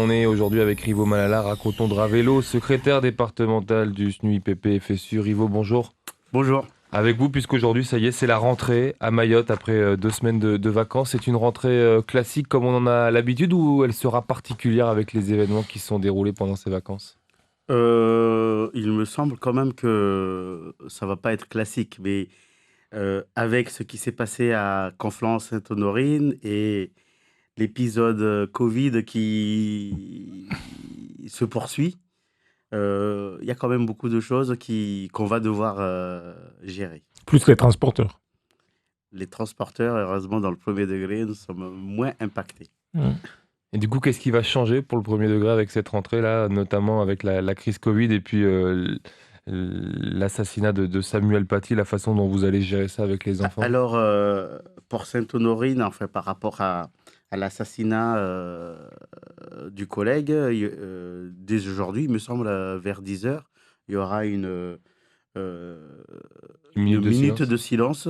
On est aujourd'hui avec Rivo Malala, raconton Dravelo, secrétaire départemental du SNUIPP FSU. Rivo, bonjour. Bonjour. Avec vous, puisqu'aujourd'hui, ça y est, c'est la rentrée à Mayotte après 2 semaines de vacances. C'est une rentrée classique comme on en a l'habitude ou elle sera particulière avec les événements qui se sont déroulés pendant ces vacances? Il me semble quand même que ça va pas être classique, mais avec ce qui s'est passé à Conflans-Sainte-Honorine et l'épisode Covid qui se poursuit, il y a quand même beaucoup de choses qu'on va devoir gérer. Plus les transporteurs. Les transporteurs, heureusement, dans le premier degré, nous sommes moins impactés. Et du coup, qu'est-ce qui va changer pour le premier degré avec cette rentrée-là, notamment avec la crise Covid et puis l'assassinat de Samuel Paty, la façon dont vous allez gérer ça avec les enfants? Alors, pour Sainte-Honorine, enfin, par rapport à l'assassinat du collègue, dès aujourd'hui, il me semble, vers 10 heures, il y aura euh, Une une minute de minute silence. de silence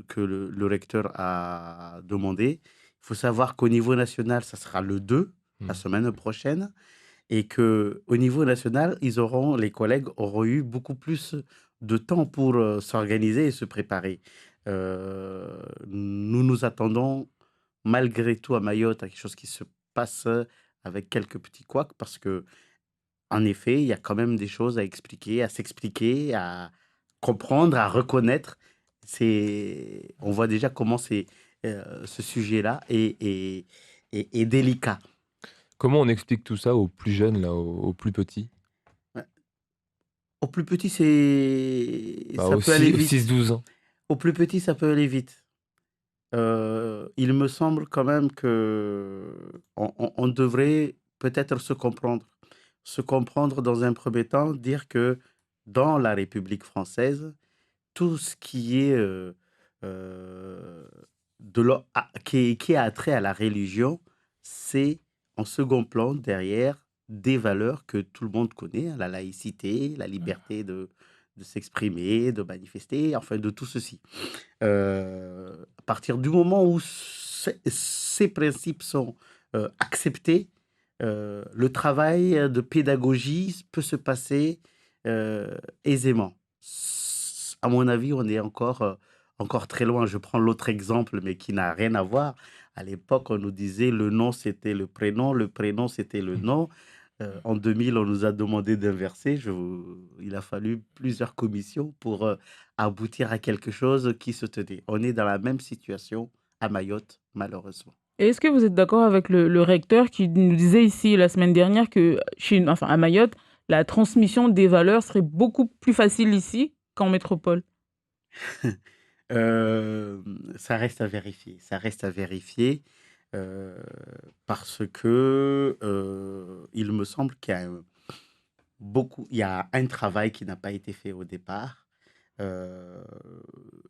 que le recteur a demandé. Il faut savoir qu'au niveau national, ça sera le 2, la Hmm. semaine prochaine, et qu'au niveau national, les collègues auront eu beaucoup plus de temps pour s'organiser et se préparer. Nous nous attendons malgré tout à Mayotte à quelque chose qui se passe avec quelques petits couacs parce que en effet, il y a quand même des choses à expliquer, à s'expliquer, à comprendre, à reconnaître. On voit déjà comment ce sujet-là est délicat. Comment on explique tout ça aux plus jeunes, là, aux plus petits? Au plus petit, Bah, ça peut aller aux vite. 6-12 ans. Au plus petit, ça peut aller vite. Il me semble quand même que on devrait peut-être se comprendre. Se comprendre dans un premier temps, dire que dans la République française, tout ce qui est euh, qui a trait à la religion, c'est en second plan derrière des valeurs que tout le monde connaît, hein, la laïcité, la liberté de s'exprimer, de manifester, enfin de tout ceci. À partir du moment où ces principes sont acceptés, le travail de pédagogie peut se passer aisément. À mon avis, on est encore très loin. Je prends l'autre exemple, mais qui n'a rien à voir. À l'époque, on nous disait le nom, c'était le prénom, c'était le nom. En 2000, on nous a demandé d'inverser. Il a fallu plusieurs commissions pour aboutir à quelque chose qui se tenait. On est dans la même situation à Mayotte, malheureusement. Et est-ce que vous êtes d'accord avec le recteur qui nous disait ici la semaine dernière que enfin, à Mayotte, la transmission des valeurs serait beaucoup plus facile ici qu'en métropole? Euh, Ça reste à vérifier. Ça reste à vérifier euh, parce que il me semble qu'il y a il y a un travail qui n'a pas été fait au départ. Euh,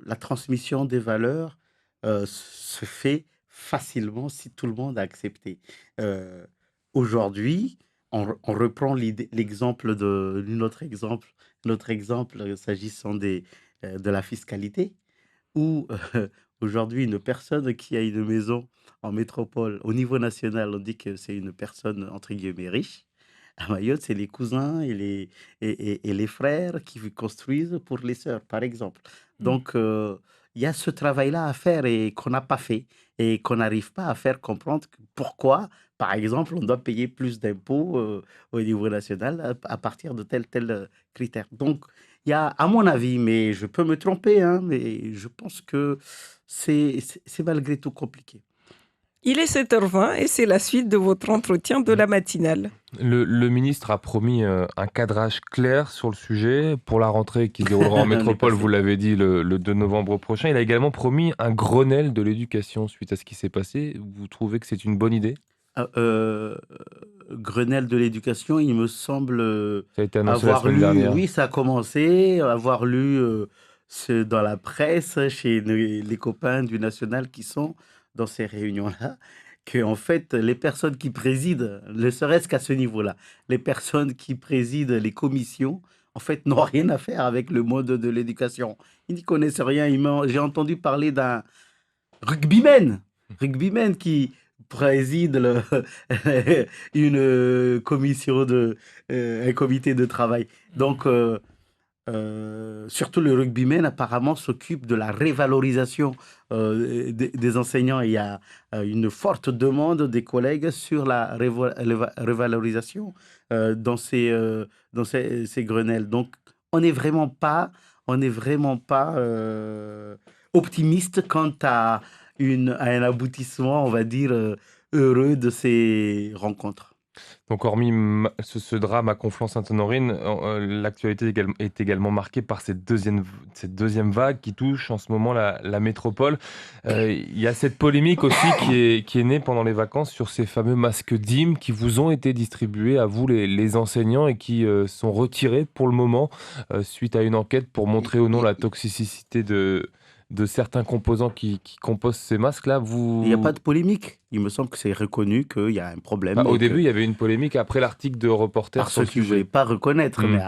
la transmission des valeurs se fait facilement si tout le monde a accepté. Euh, Aujourd'hui, on reprend l'exemple notre exemple s'agissant de la fiscalité, où aujourd'hui, une personne qui a une maison en métropole, au niveau national, on dit que c'est une personne entre guillemets riche. À Mayotte, c'est les cousins et les frères qui construisent pour les sœurs, par exemple. Mm. Donc, il y a ce travail-là à faire et qu'on n'a pas fait et qu'on n'arrive pas à faire comprendre pourquoi, par exemple, on doit payer plus d'impôts au niveau national à partir de tel critère. Donc, il y a, à mon avis, mais je peux me tromper, hein, mais je pense que c'est malgré tout compliqué. Il est 7h20 et c'est la suite de votre entretien de la matinale. Le ministre a promis un cadrage clair sur le sujet pour la rentrée qui se déroulera en On est métropole, vous passé. l'avez dit, le 2 novembre prochain. Il a également promis un Grenelle de l'éducation suite à ce qui s'est passé. Vous trouvez que c'est une bonne idée? Ah, Grenelle de l'éducation, il me semble Ça a été annoncé la avoir semaine lu, dernière. oui, ça a commencé, avoir lu dans la presse, chez les copains du National qui sont dans ces réunions-là, que en fait, les personnes qui président, ne serait-ce qu'à ce niveau-là, les personnes qui président les commissions, en fait, n'ont rien à faire avec le monde de l'éducation. Ils n'y connaissent rien. J'ai entendu parler d'un rugbyman, rugbyman qui préside une commission un comité de travail. Donc, surtout le rugbyman apparemment s'occupe de la révalorisation des enseignants. Il y a une forte demande des collègues sur la révalorisation dans ces Grenelles. Donc, on n'est vraiment pas, on n'est vraiment pas optimiste quant à un aboutissement, on va dire, heureux de ces rencontres. Donc, hormis ce drame à Conflans-Sainte-Honorine, l'actualité est également marquée par cette deuxième vague qui touche en ce moment la métropole. Il y a cette polémique aussi qui est née pendant les vacances sur ces fameux masques DIM qui vous ont été distribués à vous, les enseignants, et qui sont retirés pour le moment suite à une enquête pour montrer ou non la toxicité de certains composants qui composent ces masques-là. Il n'y a pas de polémique. Il me semble que c'est reconnu qu'il y a un problème. Au début, il y avait une polémique après l'article de Reporter Par sur ceux le qui ne sujet. voulaient pas reconnaître, mais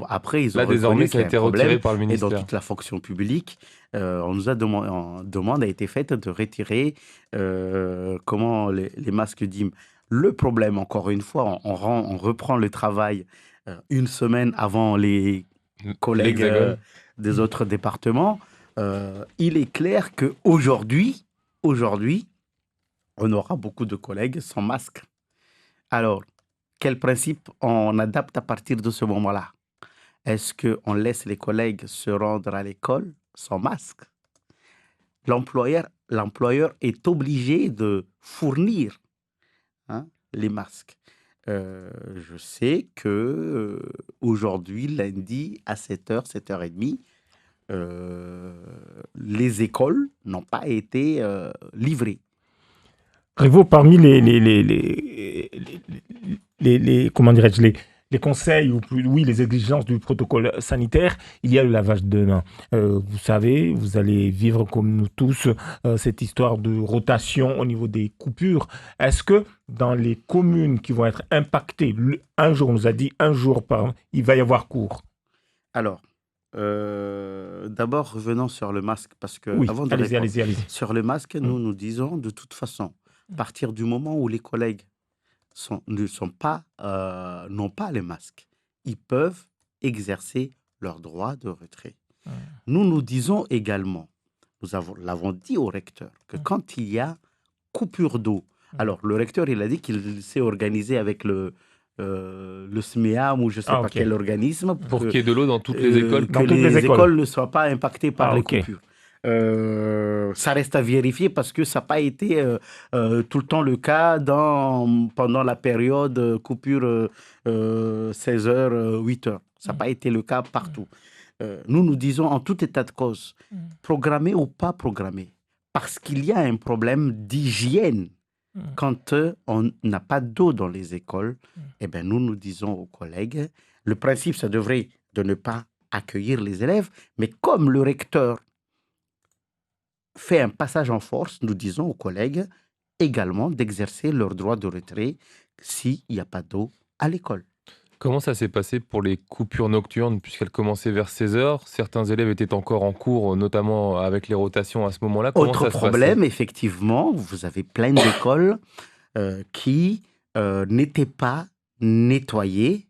après, ils ont Là, désormais, reconnu ça a qu'il y a été un problème. retiré par le Et dans ministère. toute la fonction publique, on nous a demande a été faite de retirer les masques DIM. Le problème, encore une fois, on reprend le travail une semaine avant les collègues L'Hexagone. des autres départements. Il est clair qu'aujourd'hui, on aura beaucoup de collègues sans masque. Alors, quel principe on adapte à partir de ce moment-là? Est-ce qu'on laisse les collègues se rendre à l'école sans masque? L'employeur est obligé de fournir les masques. Je sais que aujourd'hui, lundi, à 7h, 7h30, les écoles n'ont pas été livrées. Prévost, parmi comment dirais-je, les conseils, les exigences du protocole sanitaire, il y a le lavage de mains. Vous savez, vous allez vivre comme nous tous cette histoire de rotation au niveau des coupures. Est-ce que dans les communes qui vont être impactées, un jour, on nous a dit il va y avoir cours? Alors, d'abord, revenons sur le masque, parce que Oui, avant de allez-y. répondre sur le masque, nous disons de toute façon, à partir du moment où les collègues n'ont pas les masques, ils peuvent exercer leur droit de retrait. Nous disons également, l'avons dit au recteur, que quand il y a coupure d'eau, alors le recteur, il a dit qu'il s'est organisé avec le SMEAM ou je ne sais pas quel organisme pour qu'il y ait de l'eau dans toutes les écoles. Que les écoles ne soient pas impactées par les coupures. Ça reste à vérifier parce que ça n'a pas été tout le temps le cas pendant la période coupure 16h, 8h. Ça n'a pas été le cas partout. Nous disons en tout état de cause, programmer ou pas programmer, parce qu'il y a un problème d'hygiène. Quand on n'a pas d'eau dans les écoles, eh ben nous disons aux collègues, le principe, ça devrait de ne pas accueillir les élèves, mais comme le recteur fait un passage en force, nous disons aux collègues également d'exercer leur droit de retrait s'il n'y a pas d'eau à l'école. Comment ça s'est passé pour les coupures nocturnes, puisqu'elles commençaient vers 16h? Certains élèves étaient encore en cours, notamment avec les rotations à ce moment-là. Comment Autre ça se problème, passait? effectivement, vous avez plein d'écoles qui n'étaient pas nettoyées,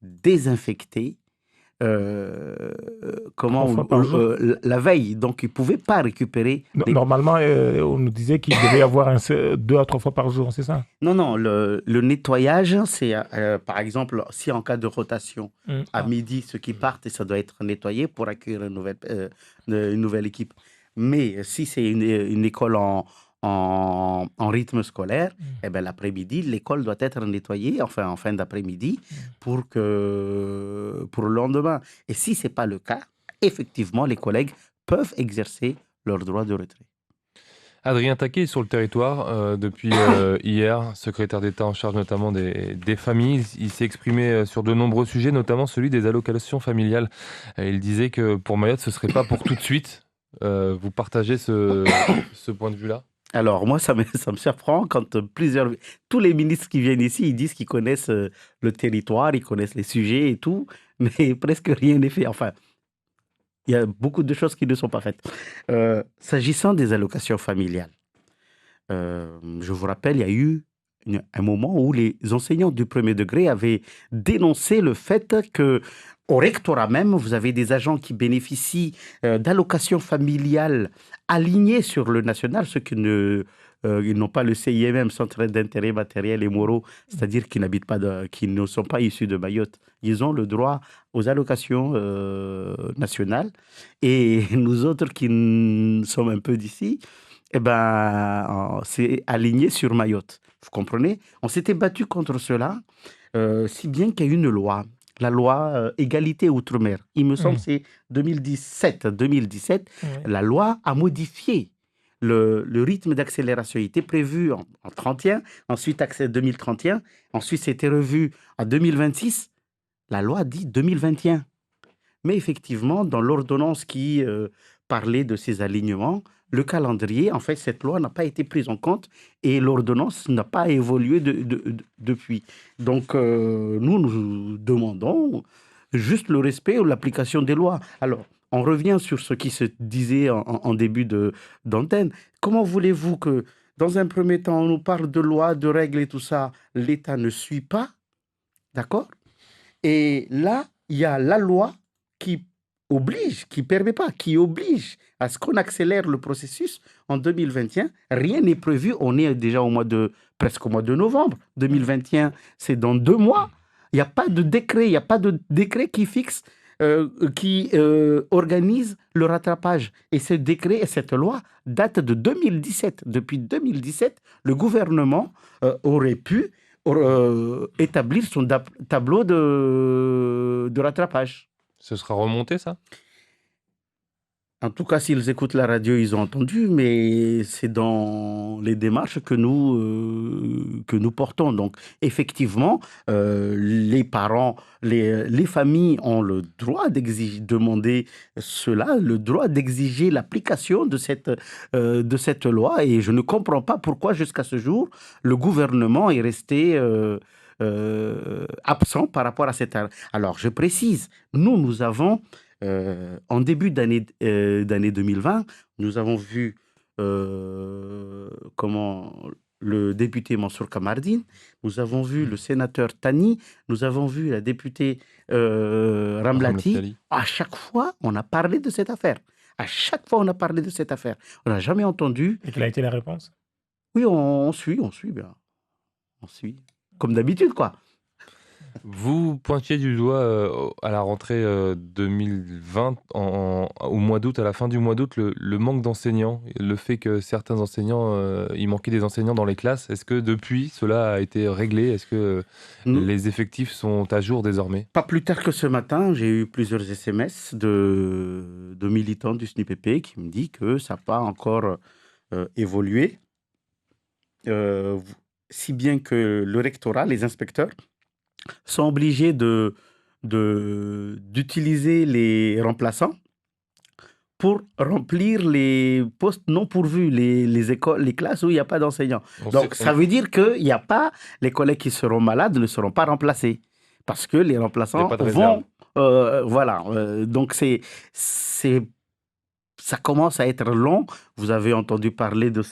désinfectées, la veille. Donc, ils ne pouvaient pas récupérer. Normalement, on nous disait qu'il devait y avoir 2 à 3 fois par jour, c'est ça? Non, le nettoyage, c'est par exemple, si en cas de rotation, à midi, ceux qui partent, ça doit être nettoyé pour accueillir une nouvelle équipe. Mais si c'est une école en rythme scolaire, eh ben, l'après-midi, l'école doit être nettoyée, enfin en fin d'après-midi, pour le lendemain. Et si ce n'est pas le cas, effectivement, les collègues peuvent exercer leur droit de retrait. Adrien Taquet est sur le territoire depuis hier, secrétaire d'État en charge notamment des familles. Il s'est exprimé sur de nombreux sujets, notamment celui des allocations familiales. Il disait que pour Mayotte, ce ne serait pas pour tout de suite. Vous partagez ce point de vue-là? Alors, moi, ça me surprend quand tous les ministres qui viennent ici, ils disent qu'ils connaissent le territoire, ils connaissent les sujets et tout, mais presque rien n'est fait. Enfin, il y a beaucoup de choses qui ne sont pas faites. S'agissant des allocations familiales, Je vous rappelle, il y a eu un moment où les enseignants du premier degré avaient dénoncé le fait que au rectorat même, vous avez des agents qui bénéficient d'allocations familiales alignées sur le national, ceux qui ils n'ont pas le CIMM, Centre d'intérêt matériel et moraux, c'est-à-dire qui n'habitent pas, qui ne sont pas issus de Mayotte. Ils ont le droit aux allocations nationales. Et nous autres qui sommes un peu d'ici, eh ben, c'est aligné sur Mayotte. Vous comprenez? On s'était battu contre cela, si bien qu'il y a une loi, la loi égalité outre-mer. Il me semble que c'est 2017. Oui. La loi a modifié le rythme d'accélération. Il était prévu en 31, ensuite 2031, ensuite c'était revu en 2026. La loi dit 2021. Mais effectivement, dans l'ordonnance qui parlait de ces alignements, le calendrier, en fait, cette loi n'a pas été prise en compte et l'ordonnance n'a pas évolué depuis. Donc, nous demandons juste le respect ou l'application des lois. Alors, on revient sur ce qui se disait en début d'antenne. Comment voulez-vous que, dans un premier temps, on nous parle de lois, de règles et tout ça, l'État ne suit pas, d'accord? Et là, il y a la loi qui oblige, qui permet pas, qui oblige à ce qu'on accélère le processus en 2021. Rien n'est prévu. On est déjà presque au mois de novembre. 2021, c'est dans 2 mois. Il n'y a pas de décret, il n'y a pas de décret qui fixe, qui organise le rattrapage. Et ce décret et cette loi datent de 2017. Depuis 2017, le gouvernement aurait pu établir son tableau de rattrapage. Ce sera remonté, ça? En tout cas, s'ils écoutent la radio, ils ont entendu, mais c'est dans les démarches que nous portons. Donc, effectivement, les parents, les familles ont le droit demander cela, le droit d'exiger l'application de cette loi. Et je ne comprends pas pourquoi, jusqu'à ce jour, le gouvernement est resté absent par rapport à cette... Alors, je précise, nous avons... en début d'année 2020, nous avons vu le député Mansour Kamardine, nous avons vu le sénateur Tani, nous avons vu la députée Ramlati. À chaque fois, on a parlé de cette affaire. À chaque fois, on a parlé de cette affaire. On n'a jamais entendu... Et quelle a été la réponse? Oui, on suit bien. On suit. Comme d'habitude, quoi. Vous pointiez du doigt à la rentrée 2020, au mois d'août, à la fin du mois d'août, le manque d'enseignants, le fait que certains enseignants, il manquait des enseignants dans les classes. Est-ce que depuis, cela a été réglé? Est-ce que les effectifs sont à jour désormais? Pas plus tard que ce matin, j'ai eu plusieurs SMS de militants du SNIPP qui me disent que ça n'a pas encore évolué, si bien que le rectorat, les inspecteurs, sont obligés d'utiliser les remplaçants pour remplir les postes non pourvus, les écoles, les classes où il n'y a pas d'enseignants. Donc, ça veut dire qu'il n'y a pas, les collègues qui seront malades ne seront pas remplacés. Parce que les remplaçants vont... voilà. Donc, ça commence à être long. Vous avez entendu parler de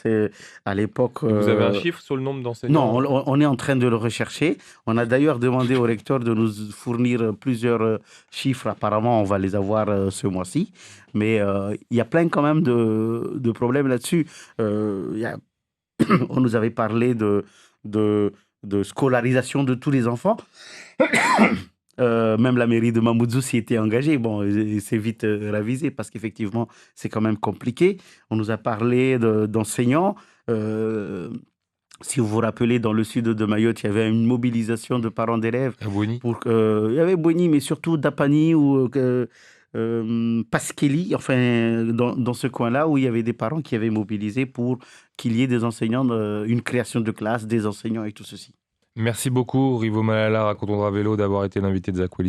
à l'époque... Vous avez un chiffre sur le nombre d'enseignants? Non, on est en train de le rechercher. On a d'ailleurs demandé au recteur de nous fournir plusieurs chiffres. Apparemment, on va les avoir ce mois-ci. Mais il y a plein quand même de problèmes là-dessus. On nous avait parlé de scolarisation de tous les enfants. Même la mairie de Mamoudzou s'y était engagée. Bon, c'est vite ravisé parce qu'effectivement, c'est quand même compliqué. On nous a parlé d'enseignants. Si vous vous rappelez, dans le sud de Mayotte, il y avait une mobilisation de parents d'élèves. À Bouigny? Il y avait Bouigny, mais surtout Dapani ou Pasqueli, enfin, dans ce coin-là, où il y avait des parents qui avaient mobilisé pour qu'il y ait des enseignants, une création de classe, des enseignants et tout ceci. Merci beaucoup, Rivo Malala, racontons à vélo, d'avoir été l'invité de Zakweli.